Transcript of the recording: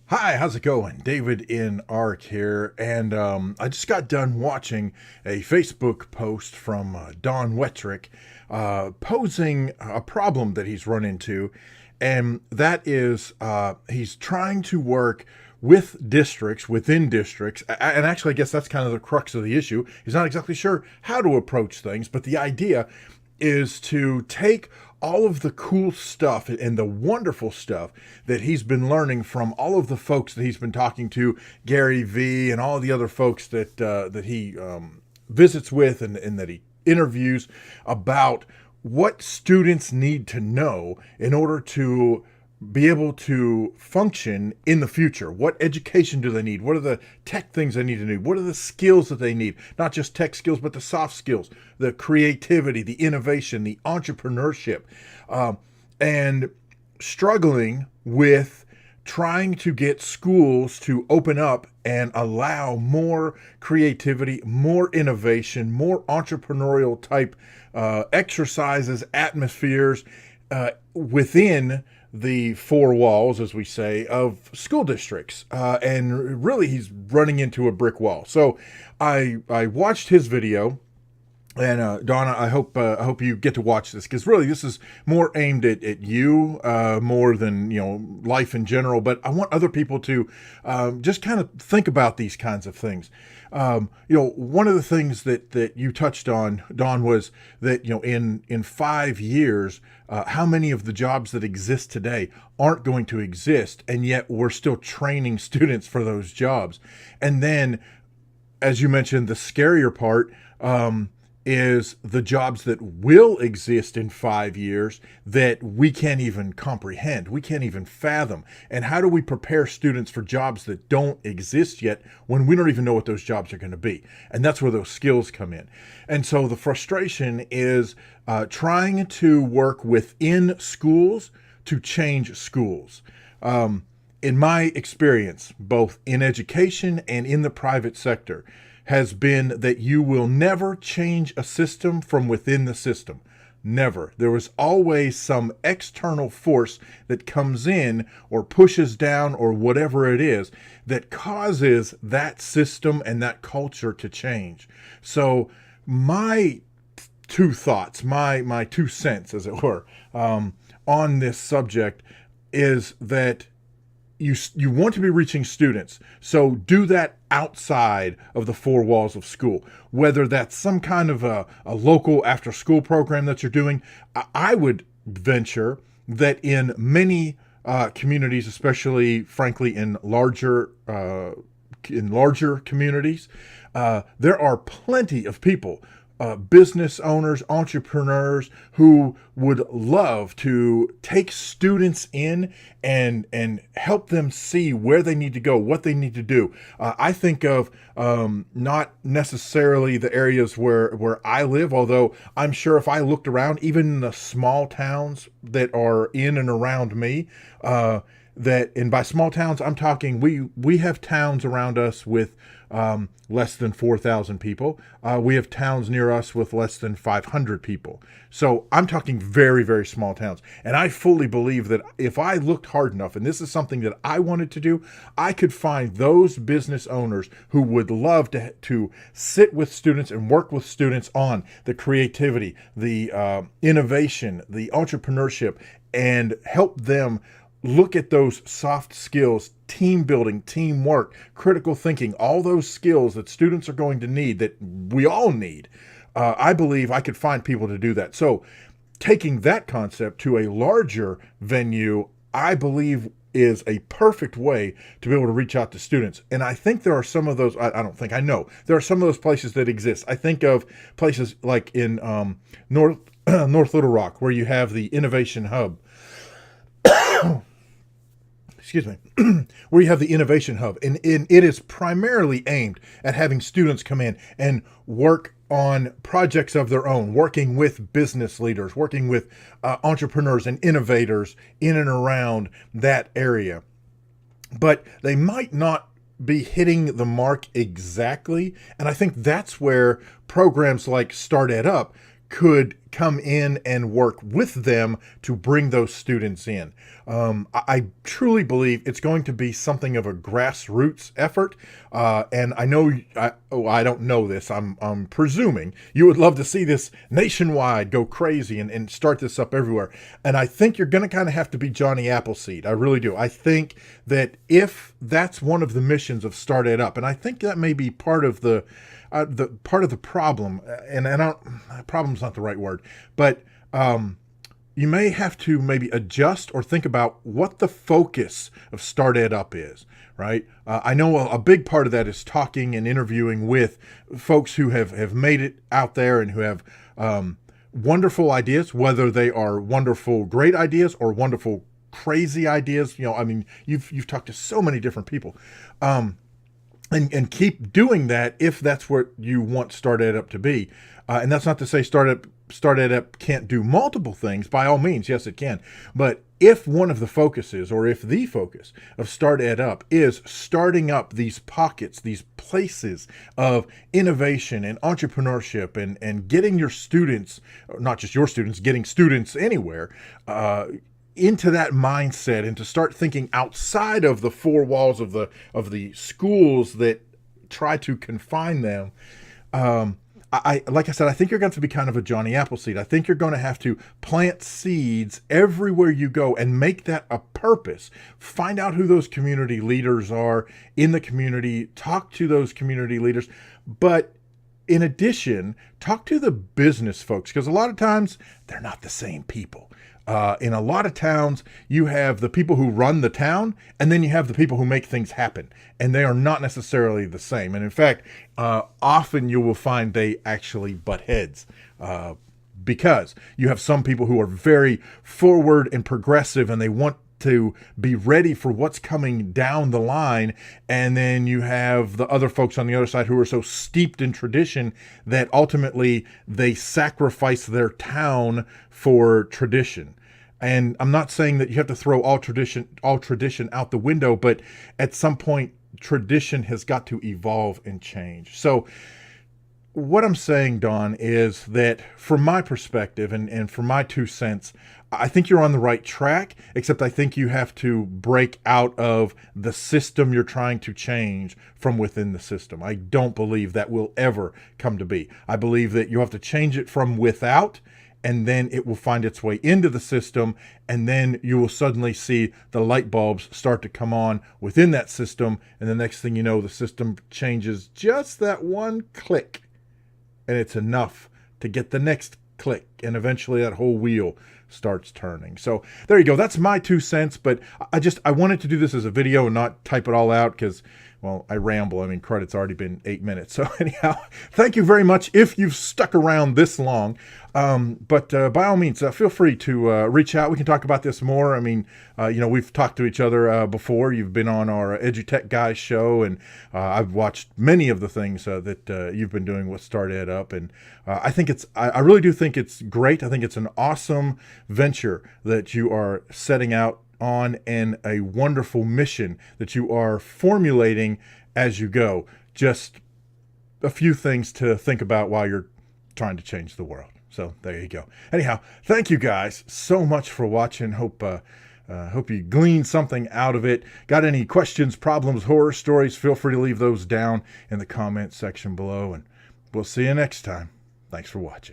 Hi, how's it going? David in Ark here, and I just got done watching a Facebook post from Don Wettrick posing a problem that he's run into, and that is he's trying to work with districts, within districts, and actually, I guess that's kind of the crux of the issue. He's not exactly sure how to approach things, but the idea is to take all of the cool stuff and the wonderful stuff that he's been learning from all of the folks that he's been talking to, Gary V and all the other folks that he visits with and that he interviews about what students need to know in order to be able to function in the future. What education do they need? What are the tech things they need to do? What are the skills that they need? Not just tech skills, but the soft skills, the creativity, the innovation, the entrepreneurship, and struggling with trying to get schools to open up and allow more creativity, more innovation, more entrepreneurial type exercises, atmospheres within the four walls, as we say, of school districts. And really, he's running into a brick wall. So I watched his video. And Donna, I hope you get to watch this, because really this is more aimed at you more than life in general. But I want other people to just kind of think about these kinds of things. One of the things that you touched on, Don, was that in 5 years, how many of the jobs that exist today aren't going to exist, and yet we're still training students for those jobs. And then, as you mentioned, the scarier part is the jobs that will exist in 5 years that we can't even comprehend, we can't even fathom. And how do we prepare students for jobs that don't exist yet when we don't even know what those jobs are going to be? And that's where those skills come in. And so the frustration is trying to work within schools to change schools. In my experience, both in education and in the private sector, has been that you will never change a system from within the system. Never. There is always some external force that comes in or pushes down or whatever it is that causes that system and that culture to change. So my two thoughts, my 2 cents, as it were, on this subject is that you want to be reaching students, so do that outside of the four walls of school. Whether that's some kind of a local after-school program that you're doing, I would venture that in many communities, especially, frankly, in larger communities, there are plenty of people, business owners, entrepreneurs, who would love to take students in and help them see where they need to go, what they need to do. I think of not necessarily the areas where I live, although I'm sure if I looked around, even in the small towns that are in and around me, and by small towns, I'm talking we have towns around us with less than 4,000 people. We have towns near us with less than 500 people. So I'm talking very, very small towns. And I fully believe that if I looked hard enough, and this is something that I wanted to do, I could find those business owners who would love to sit with students and work with students on the creativity, the innovation, the entrepreneurship, and help them look at those soft skills, team building, teamwork, critical thinking, all those skills that students are going to need, that we all need. I believe I could find people to do that. So taking that concept to a larger venue, I believe, is a perfect way to be able to reach out to students. And I think there are some of those, I don't think, I know, there are some of those places that exist. I think of places like in North Little Rock, where you have the Innovation Hub. Excuse me, where you have the Innovation Hub. And it is primarily aimed at having students come in and work on projects of their own, working with business leaders, working with entrepreneurs and innovators in and around that area. But they might not be hitting the mark exactly. And I think that's where programs like StartEdUp could come in and work with them to bring those students in. I truly believe it's going to be something of a grassroots effort. And I know, I don't know this, I'm presuming you would love to see this nationwide, go crazy and start this up everywhere. And I think you're going to kind of have to be Johnny Appleseed. I really do. I think that if that's one of the missions of StartEdUp, and I think that may be part of the problem, and problem's not the right word, but you may have to maybe adjust or think about what the focus of StartEdUp is, right? I know a big part of that is talking and interviewing with folks who have made it out there and who have wonderful ideas, whether they are wonderful, great ideas or wonderful, crazy ideas. I mean, you've talked to so many different people. And keep doing that if that's what you want StartEdUp to be. And that's not to say StartEdUp can't do multiple things. By all means, yes, it can. But if one of the focuses, or if the focus of StartEdUp is starting up these pockets, these places of innovation and entrepreneurship and getting your students, not just your students, getting students anywhere, into that mindset and to start thinking outside of the four walls of the schools that try to confine them. Like I said, I think you're going to be kind of a Johnny Appleseed. I think you're going to have to plant seeds everywhere you go and make that a purpose. Find out who those community leaders are in the community. Talk to those community leaders. But in addition, talk to the business folks, because a lot of times they're not the same people. In a lot of towns, you have the people who run the town, and then you have the people who make things happen, and they are not necessarily the same. And in fact, often you will find they actually butt heads, because you have some people who are very forward and progressive, and they want to be ready for what's coming down the line. And then you have the other folks on the other side who are so steeped in tradition that ultimately they sacrifice their town for tradition. And I'm not saying that you have to throw all tradition out the window, but at some point tradition has got to evolve and change. So what I'm saying, Don, is that from my perspective and from my 2 cents, I think you're on the right track, except I think you have to break out of the system you're trying to change from within the system. I don't believe that will ever come to be. I believe that you have to change it from without, and then it will find its way into the system, and then you will suddenly see the light bulbs start to come on within that system, and the next thing you know, the system changes just that one click, and it's enough to get the next click, and eventually that whole wheel starts turning. So there you go. That's my 2 cents, but I wanted to do this as a video and not type it all out because, well, I ramble. I mean, credit's already been 8 minutes. So anyhow, thank you very much if you've stuck around this long. But by all means, feel free to reach out. We can talk about this more. I mean, we've talked to each other before. You've been on our EduTech Guys show, and I've watched many of the things that you've been doing with StartEdUp. And I think I really do think it's great. I think it's an awesome venture that you are setting out on, and a wonderful mission that you are formulating as you go. Just a few things to think about while you're trying to change the world. So there you go. Anyhow, thank you guys so much for watching. Hope you gleaned something out of it. Got any questions, problems, horror stories? Feel free to leave those down in the comment section below, and we'll see you next time. Thanks for watching.